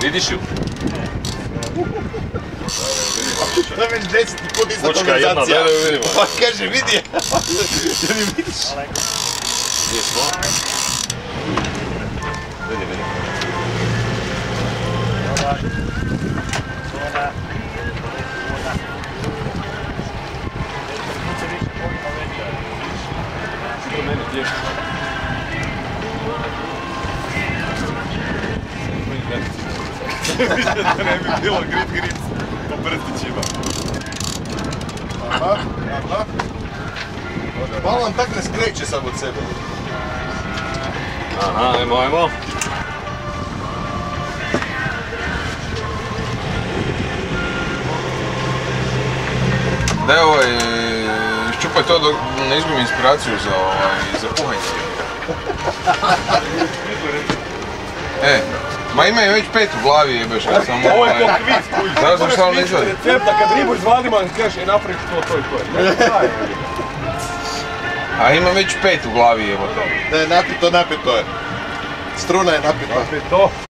Vidiš ju? To je već 10. put ista konverzacija. Pa kaže, vidi je. Jel mi vidiš? Gdje smo? Vidi. Što meni tješi? Mislim da ne bi bilo grip po prstićima. Aha. Malo vam tak ne skreće sam od sebe. Aha, ajmo. Daj ščupaj to dok ne izgubim inspiraciju za puhanje. Ma imaju već 5 u glavi jebeš kad sam Ovo je to kviz koji Znaš sam šta li ne izvadi? recepta kad ribu izvadimo i kažeš napraviš to i to. A ima već 5 u glavi jebote. Da je napito je. Struna je napita. Napito.